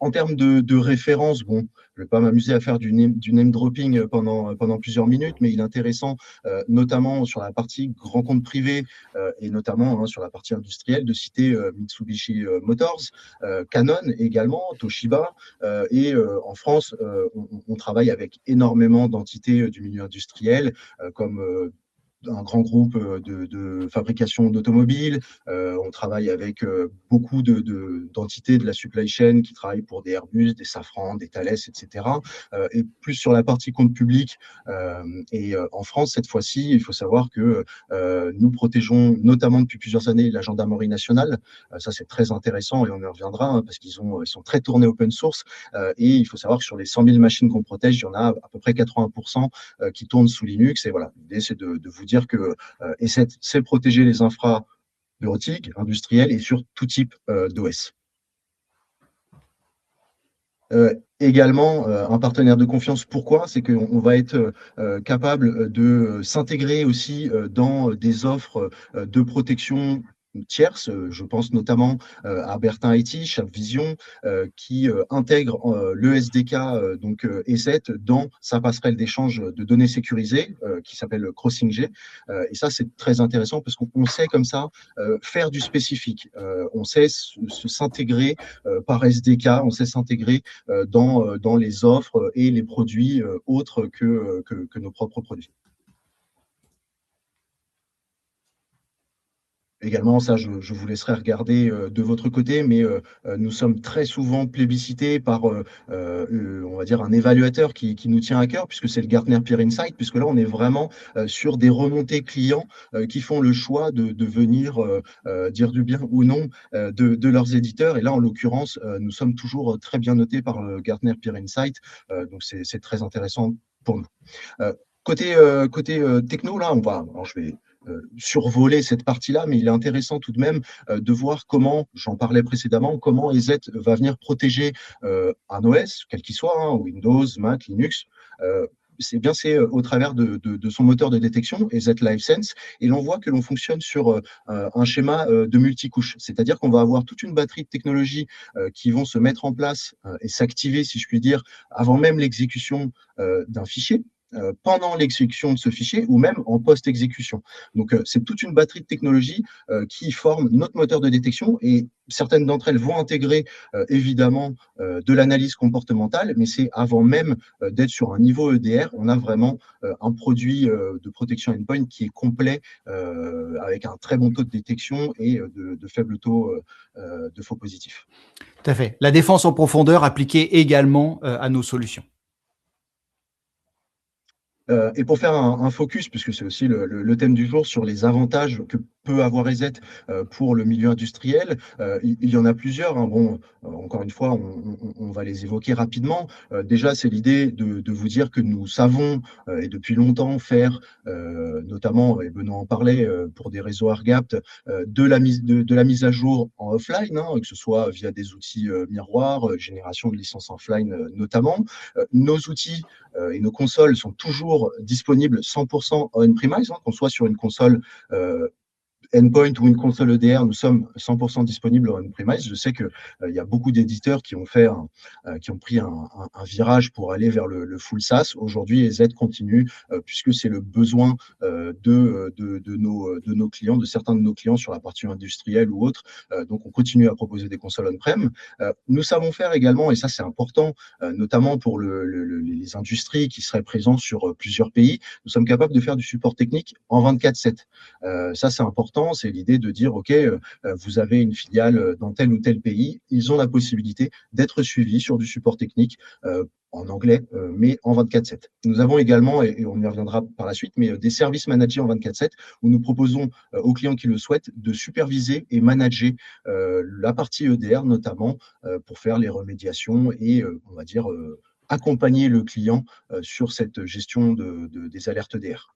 En termes de référence, bon, je ne vais pas m'amuser à faire du name dropping pendant plusieurs minutes, mais il est intéressant, notamment sur la partie grand compte privé et notamment, hein, sur la partie industrielle, de citer Mitsubishi Motors, Canon également, Toshiba, et en France, on travaille avec énormément d'entités du milieu industriel, comme un grand groupe de fabrication d'automobiles. On travaille avec beaucoup d'entités de la supply chain qui travaillent pour des Airbus, des Safran, des Thales, etc. Et plus sur la partie compte public. Et en France, cette fois-ci, il faut savoir que nous protégeons notamment depuis plusieurs années la gendarmerie nationale. Ça, c'est très intéressant et on y reviendra hein, parce qu'ils sont très tournés open source. Et il faut savoir que sur les 100 000 machines qu'on protège, il y en a à peu près 80% qui tournent sous Linux. Et voilà, l'idée, c'est de vous dire que ESET, c'est protéger les infras bureautiques, industriels et sur tout type d'OS. Également, un partenaire de confiance, pourquoi? C'est qu'on va être capable de s'intégrer aussi dans des offres de protection tierces. Je pense notamment à Bertin IT, Chapvision, qui intègre le SDK, donc ESET, dans sa passerelle d'échange de données sécurisées, qui s'appelle CrossingG. Et ça, c'est très intéressant parce qu'on sait comme ça faire du spécifique. On sait s'intégrer par SDK, on sait s'intégrer dans les offres et les produits autres que nos propres produits. Également, ça, je vous laisserai regarder de votre côté, mais nous sommes très souvent plébiscités par, on va dire, un évaluateur qui nous tient à cœur, puisque c'est le Gartner Peer Insight, puisque là, on est vraiment sur des remontées clients qui font le choix de venir dire du bien ou non de leurs éditeurs. Et là, en l'occurrence, nous sommes toujours très bien notés par le Gartner Peer Insight, donc c'est très intéressant pour nous. Côté techno, là, alors je vais survoler cette partie-là, mais il est intéressant tout de même de voir comment, j'en parlais précédemment, comment ESET va venir protéger un OS, quel qu'il soit, hein, Windows, Mac, Linux. C'est au travers de son moteur de détection, ESET LiveSense, et l'on voit que l'on fonctionne sur un schéma de multicouches, c'est-à-dire qu'on va avoir toute une batterie de technologies qui vont se mettre en place et s'activer, si je puis dire, avant même l'exécution d'un fichier, pendant l'exécution de ce fichier ou même en post-exécution. Donc, c'est toute une batterie de technologies qui forment notre moteur de détection et certaines d'entre elles vont intégrer évidemment de l'analyse comportementale, mais c'est avant même d'être sur un niveau EDR, on a vraiment un produit de protection endpoint qui est complet avec un très bon taux de détection et de faibles taux de faux positifs. Tout à fait. La défense en profondeur appliquée également à nos solutions. Et pour faire un focus, puisque c'est aussi le thème du jour, sur les avantages que peut avoir ESET pour le milieu industriel, il y en a plusieurs. Hein. Bon, encore une fois, on va les évoquer rapidement. Déjà, c'est l'idée de vous dire que nous savons, et depuis longtemps, faire, notamment, et Benoît en parlait, pour des réseaux AirGapt, de la mise à jour en offline, hein, que ce soit via des outils miroirs, génération de licences offline notamment. Nos outils et nos consoles sont toujours disponibles 100% on-premise, hein, qu'on soit sur une console endpoint ou une console EDR, nous sommes 100% disponibles en on-premise. Je sais qu'il y a beaucoup d'éditeurs qui ont pris un virage pour aller vers le full SaaS. Aujourd'hui, ESET continue puisque c'est le besoin de nos clients, de certains de nos clients sur la partie industrielle ou autre. Donc, on continue à proposer des consoles on-prem. Nous savons faire également, et ça c'est important, notamment pour les industries qui seraient présentes sur plusieurs pays, nous sommes capables de faire du support technique en 24/7. Ça, c'est important. C'est l'idée de dire, OK, vous avez une filiale dans tel ou tel pays, ils ont la possibilité d'être suivis sur du support technique en anglais, mais en 24/7. Nous avons également, et on y reviendra par la suite, mais des services managés en 24/7 où nous proposons aux clients qui le souhaitent de superviser et manager la partie EDR notamment pour faire les remédiations et, on va dire, accompagner le client sur cette gestion des alertes EDR.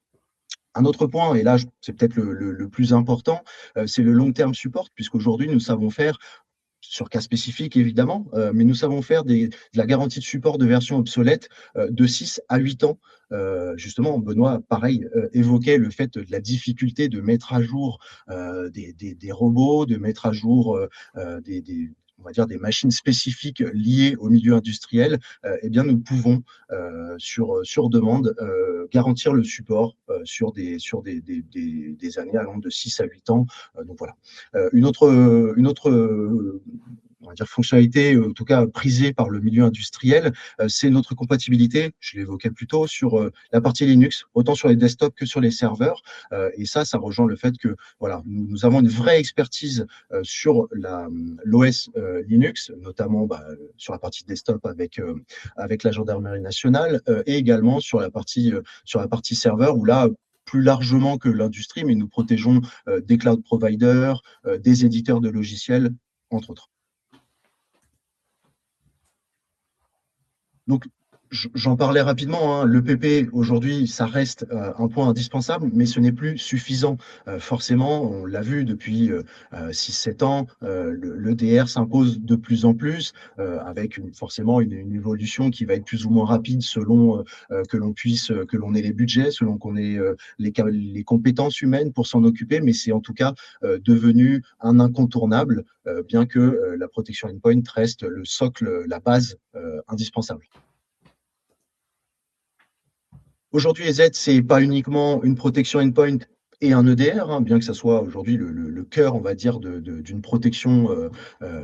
Un autre point, et là, c'est peut-être le plus important, c'est le long-term support, puisqu'aujourd'hui, nous savons faire, sur cas spécifiques évidemment, mais nous savons faire de la garantie de support de versions obsolètes de 6 à 8 ans. Justement, Benoît, pareil, évoquait le fait de la difficulté de mettre à jour des robots, de mettre à jour on va dire des machines spécifiques liées au milieu industriel. Eh bien, nous pouvons, sur demande, garantir le support sur des années allant de 6 à 8 ans. Donc voilà. Une autre on va dire fonctionnalité, en tout cas prisée par le milieu industriel, c'est notre compatibilité, je l'évoquais plus tôt, sur la partie Linux, autant sur les desktops que sur les serveurs. Et ça rejoint le fait que voilà, nous avons une vraie expertise sur l'OS Linux, notamment sur la partie desktop avec la gendarmerie nationale, et également sur la partie serveur, où là, plus largement que l'industrie, mais nous protégeons des cloud providers, des éditeurs de logiciels, entre autres. Donc, j'en parlais rapidement, hein, l'EPP, aujourd'hui, ça reste un point indispensable, mais ce n'est plus suffisant. Forcément, on l'a vu depuis 6-7 ans, l'EDR s'impose de plus en plus, avec forcément une évolution qui va être plus ou moins rapide selon que l'on ait les budgets, selon qu'on ait les compétences humaines pour s'en occuper, mais c'est en tout cas devenu un incontournable, bien que la protection endpoint reste le socle, la base indispensable. Aujourd'hui, EZ, c'est pas uniquement une protection endpoint et un EDR, hein, bien que ça soit aujourd'hui le cœur, on va dire, d'une protection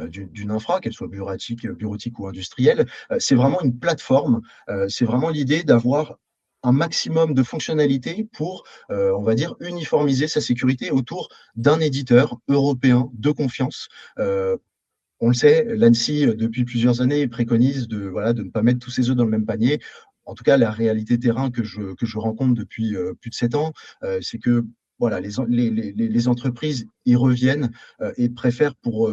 d'une infra, qu'elle soit bureautique ou industrielle. C'est vraiment une plateforme. C'est vraiment l'idée d'avoir un maximum de fonctionnalités pour, on va dire, uniformiser sa sécurité autour d'un éditeur européen de confiance. On le sait, l'ANSSI, depuis plusieurs années, préconise de ne pas mettre tous ses œufs dans le même panier. En tout cas, la réalité terrain que je rencontre depuis plus de 7 ans, c'est que voilà, les entreprises y reviennent et préfèrent pour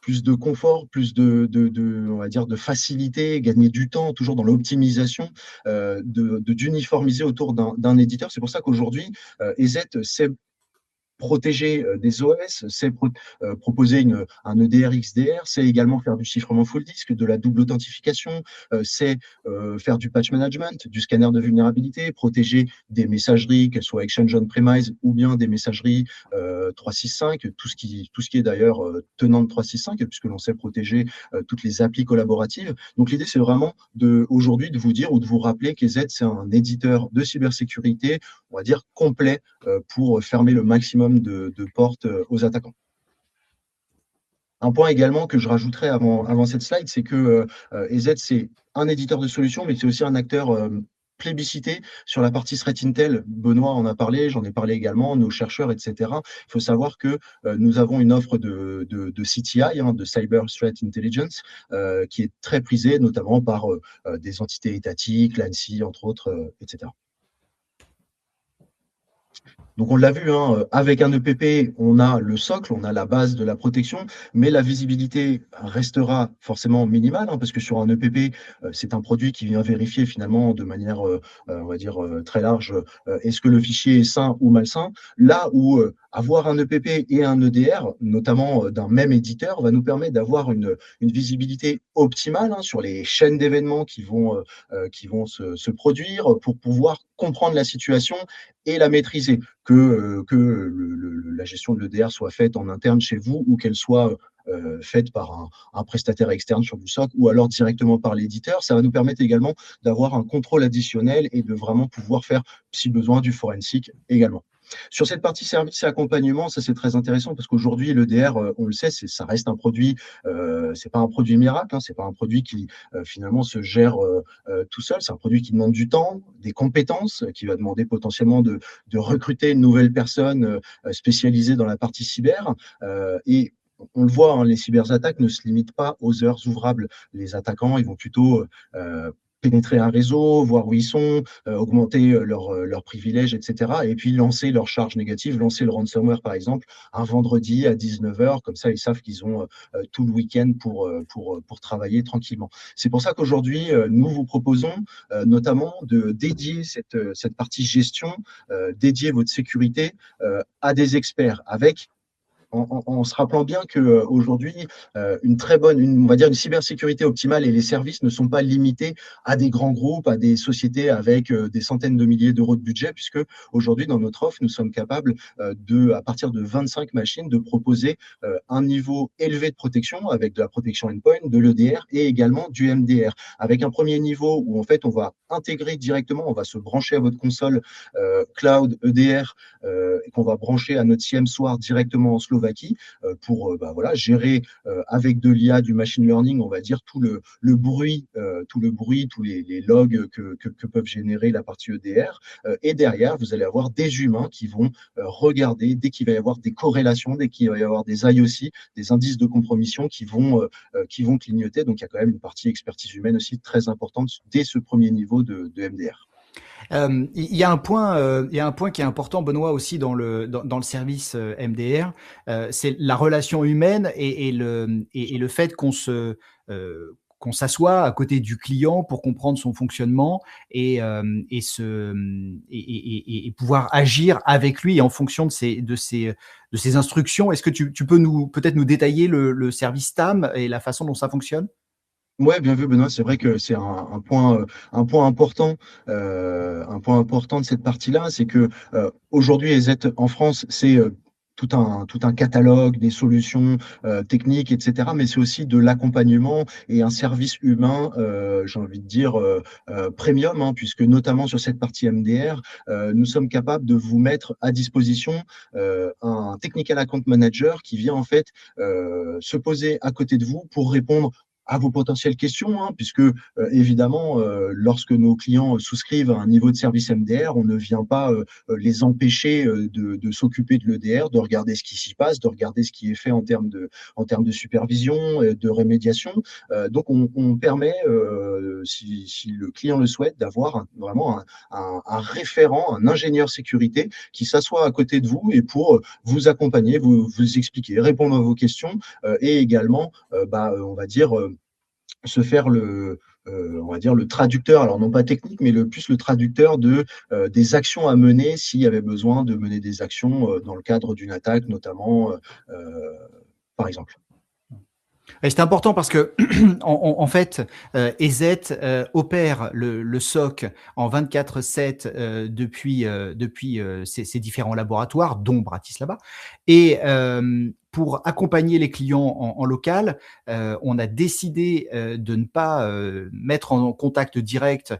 plus de confort, plus on va dire, de facilité, gagner du temps, toujours dans l'optimisation, d'uniformiser autour d'un éditeur. C'est pour ça qu'aujourd'hui, EZ sait protéger des OS, c'est proposer un EDR XDR, c'est également faire du chiffrement full disk, de la double authentification, c'est faire du patch management, du scanner de vulnérabilité, protéger des messageries, qu'elles soient Exchange on-premise ou bien des messageries 365, tout ce qui est d'ailleurs tenant de 365, puisque l'on sait protéger toutes les applis collaboratives. Donc l'idée, c'est vraiment aujourd'hui de vous dire ou de vous rappeler qu'EZ, c'est un éditeur de cybersécurité, on va dire, complet pour fermer le maximum de portes aux attaquants. Un point également que je rajouterais avant cette slide, c'est que EZ, c'est un éditeur de solutions, mais c'est aussi un acteur plébiscité sur la partie threat intel. Benoît en a parlé, j'en ai parlé également, nos chercheurs, etc. Il faut savoir que nous avons une offre de CTI, hein, de Cyber Threat Intelligence, qui est très prisée, notamment par des entités étatiques, l'ANSSI, entre autres, etc. Donc on l'a vu, hein, avec un EPP, on a le socle, on a la base de la protection, mais la visibilité restera forcément minimale, hein, parce que sur un EPP, c'est un produit qui vient vérifier finalement de manière, on va dire, très large, est-ce que le fichier est sain ou malsain. Là où avoir un EPP et un EDR, notamment d'un même éditeur, va nous permettre d'avoir une visibilité optimale, hein, sur les chaînes d'événements qui vont se produire pour pouvoir comprendre la situation et la maîtriser, que la gestion de l'EDR soit faite en interne chez vous ou qu'elle soit faite par un prestataire externe sur du SOC ou alors directement par l'éditeur. Ça va nous permettre également d'avoir un contrôle additionnel et de vraiment pouvoir faire, si besoin, du forensic également. Sur cette partie service et accompagnement, ça c'est très intéressant parce qu'aujourd'hui, l'EDR, on le sait, ça reste un produit, c'est pas un produit miracle, hein, c'est pas un produit qui finalement se gère tout seul, c'est un produit qui demande du temps, des compétences, qui va demander potentiellement de recruter une nouvelle personne spécialisée dans la partie cyber. Et on le voit, hein, les cyberattaques ne se limitent pas aux heures ouvrables. Les attaquants, ils vont plutôt pénétrer un réseau, voir où ils sont, augmenter leurs privilèges, etc. Et puis lancer leur charge négative, lancer le ransomware par exemple, un vendredi à 19h, comme ça ils savent qu'ils ont tout le week-end pour travailler tranquillement. C'est pour ça qu'aujourd'hui, nous vous proposons notamment de dédier cette partie gestion, dédier votre sécurité à des experts avec en se rappelant bien qu'aujourd'hui, on va dire une cybersécurité optimale et les services ne sont pas limités à des grands groupes, à des sociétés avec des centaines de milliers d'euros de budget, puisque aujourd'hui, dans notre offre, nous sommes capables à partir de 25 machines, de proposer un niveau élevé de protection avec de la protection endpoint, de l'EDR et également du MDR. Avec un premier niveau où en fait, on va intégrer directement, on va se brancher à votre console cloud EDR et qu'on va brancher à notre SIEM soir directement en Slow Slovaquie pour voilà, gérer avec de l'IA, du machine learning, on va dire, tout le bruit, tous les logs que peuvent générer la partie EDR. Et derrière, vous allez avoir des humains qui vont regarder dès qu'il va y avoir des corrélations, dès qu'il va y avoir des IOC, des indices de compromission qui vont clignoter. Donc, il y a quand même une partie expertise humaine aussi très importante dès ce premier niveau de MDR. Il y a un point, qui est important, Benoît, aussi dans le service MDR, c'est la relation humaine et le fait qu'on s'assoit à côté du client pour comprendre son fonctionnement et pouvoir agir avec lui en fonction de ses instructions. Est-ce que tu peux peut-être nous détailler le service TAM et la façon dont ça fonctionne? Ouais, bien vu, Benoît. C'est vrai que c'est un point important, un point important de cette partie-là, c'est que aujourd'hui, EZ en France, c'est tout un catalogue, des solutions techniques, etc. Mais c'est aussi de l'accompagnement et un service humain, j'ai envie de dire premium, hein, puisque notamment sur cette partie MDR, nous sommes capables de vous mettre à disposition un technical account manager qui vient en fait se poser à côté de vous pour répondre à vos potentielles questions, hein, puisque évidemment, lorsque nos clients souscrivent à un niveau de service MDR, on ne vient pas les empêcher de s'occuper de l'EDR, de regarder ce qui s'y passe, de regarder ce qui est fait en termes de supervision, de rémédiation. Donc, on permet, si le client le souhaite, d'avoir vraiment un référent, un ingénieur sécurité qui s'assoit à côté de vous et pour vous accompagner, vous expliquer, répondre à vos questions et également, on va dire, se faire on va dire le traducteur, alors non pas technique, mais plus le traducteur des actions à mener s'il y avait besoin de mener des actions dans le cadre d'une attaque, notamment, par exemple. Et c'est important parce que, en fait, EZ opère le SOC en 24/7 depuis ses différents laboratoires, dont Bratislava. Et pour accompagner les clients en local, on a décidé de ne pas mettre en contact direct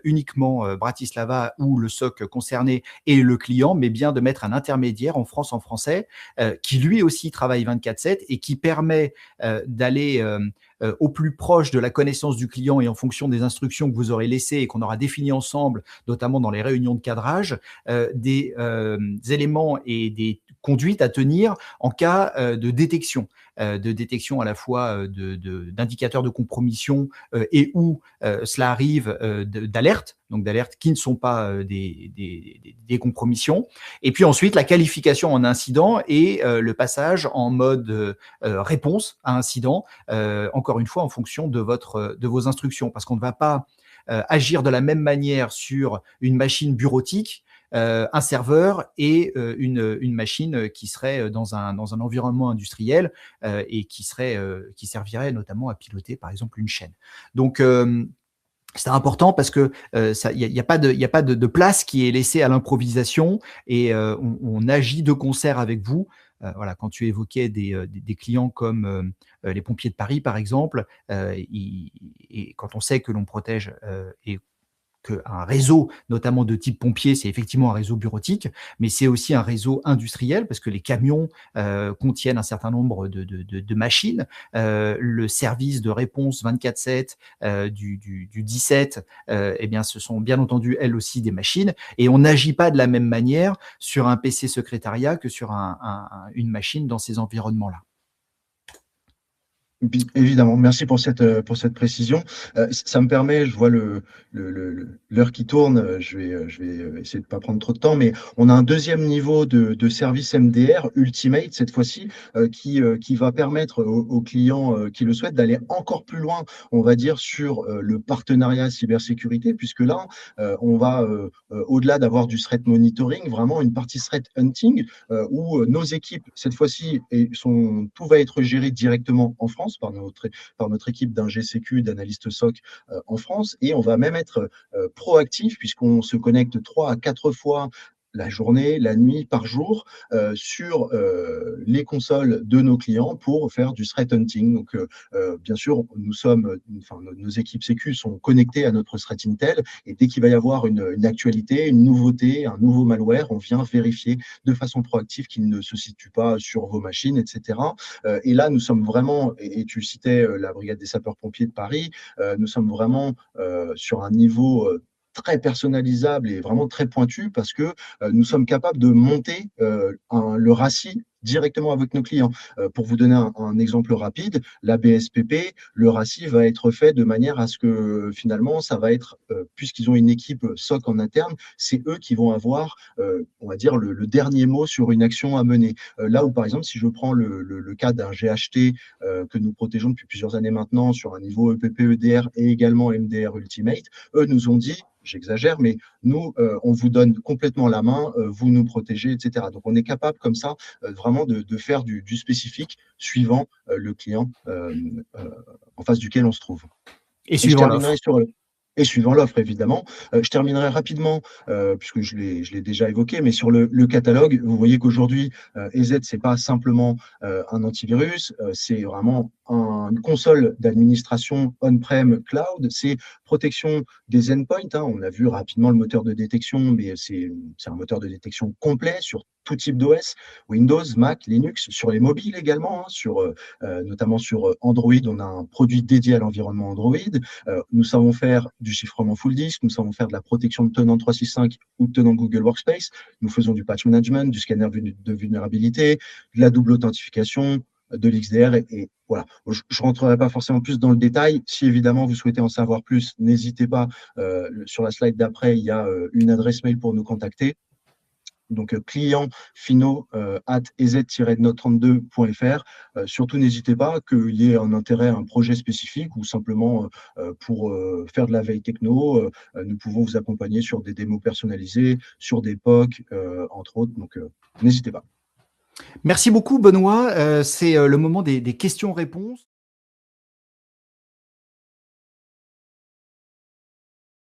uniquement Bratislava ou le SOC concerné et le client, mais bien de mettre un intermédiaire en France en français qui lui aussi travaille 24/7 et qui permet d'aller au plus proche de la connaissance du client et en fonction des instructions que vous aurez laissées et qu'on aura définies ensemble, notamment dans les réunions de cadrage, des éléments et des conduites à tenir en cas de détection à la fois d'indicateurs de compromission et où cela arrive d'alerte, donc d'alertes qui ne sont pas des compromissions. Et puis ensuite, la qualification en incident et le passage en mode réponse à incident, encore une fois en fonction de vos instructions, parce qu'on ne va pas agir de la même manière sur une machine bureautique, un serveur et une machine qui serait dans un environnement industriel et qui servirait notamment à piloter par exemple une chaîne. Donc c'est important parce que il y a pas de place qui est laissée à l'improvisation et on agit de concert avec vous. Voilà, quand tu évoquais des clients comme les pompiers de Paris, par exemple, et quand on sait que l'on protège et qu'un réseau, notamment de type pompier, c'est effectivement un réseau bureautique, mais c'est aussi un réseau industriel parce que les camions contiennent un certain nombre de machines. Le service de réponse 24/7 du 17, eh bien, ce sont bien entendu elles aussi des machines et on n'agit pas de la même manière sur un PC secrétariat que sur une machine dans ces environnements-là. Évidemment, merci pour cette précision. Ça me permet, je vois l'heure qui tourne, je vais essayer de ne pas prendre trop de temps, mais on a un deuxième niveau de service MDR, Ultimate cette fois-ci, qui va permettre aux clients qui le souhaitent d'aller encore plus loin, on va dire, sur le partenariat cybersécurité, puisque là, on va, au-delà d'avoir du threat monitoring, vraiment une partie threat hunting, où nos équipes, cette fois-ci, tout va être géré directement en France par notre équipe d'ingé sécu, d'analystes SOC en France. Et on va même être proactif puisqu'on se connecte 3 à 4 fois la journée, la nuit, par jour, sur les consoles de nos clients pour faire du threat hunting. Donc, bien sûr, nos équipes sécu sont connectées à notre threat intel et dès qu'il va y avoir une actualité, une nouveauté, un nouveau malware, on vient vérifier de façon proactive qu'il ne se situe pas sur vos machines, etc. Et là, nous sommes vraiment, et tu citais la brigade des sapeurs-pompiers de Paris, nous sommes vraiment sur un niveau très personnalisable et vraiment très pointu parce que nous sommes capables de monter le RACI directement avec nos clients. Pour vous donner un exemple rapide, la BSPP, le RACI va être fait de manière à ce que finalement, ça va être, puisqu'ils ont une équipe SOC en interne, c'est eux qui vont avoir, on va dire, le dernier mot sur une action à mener. Là où, par exemple, si je prends le cas d'un GHT que nous protégeons depuis plusieurs années maintenant sur un niveau EPP, EDR et également MDR Ultimate, eux nous ont dit, j'exagère, mais nous, on vous donne complètement la main, vous nous protégez, etc. Donc, on est capable comme ça vraiment de faire du spécifique suivant le client en face duquel on se trouve. Et Et je suivant terminerai l'offre. sur et suivant l'offre, évidemment. Je terminerai rapidement, puisque je l'ai déjà évoqué, mais sur le catalogue, vous voyez qu'aujourd'hui, EZ, ce n'est pas simplement un antivirus, c'est vraiment une console d'administration on-prem cloud, c'est protection des endpoints. Hein. On a vu rapidement le moteur de détection, mais c'est un moteur de détection complet sur tout type d'OS, Windows, Mac, Linux, sur les mobiles également, hein, notamment sur Android, on a un produit dédié à l'environnement Android. Nous savons faire du chiffrement full disk, nous savons faire de la protection de tenant 365 ou de tenant Google Workspace, nous faisons du patch management, du scanner de vulnérabilité, de la double authentification, de l'XDR et voilà. Je ne rentrerai pas forcément plus dans le détail. Si évidemment vous souhaitez en savoir plus, n'hésitez pas. Sur la slide d'après, il y a une adresse mail pour nous contacter. Donc, clients finaux @ez-note32.fr. Surtout, n'hésitez pas qu'il y ait un intérêt à un projet spécifique ou simplement pour faire de la veille techno. Nous pouvons vous accompagner sur des démos personnalisées, sur des POC, entre autres. Donc, n'hésitez pas. Merci beaucoup, Benoît. C'est le moment des questions-réponses.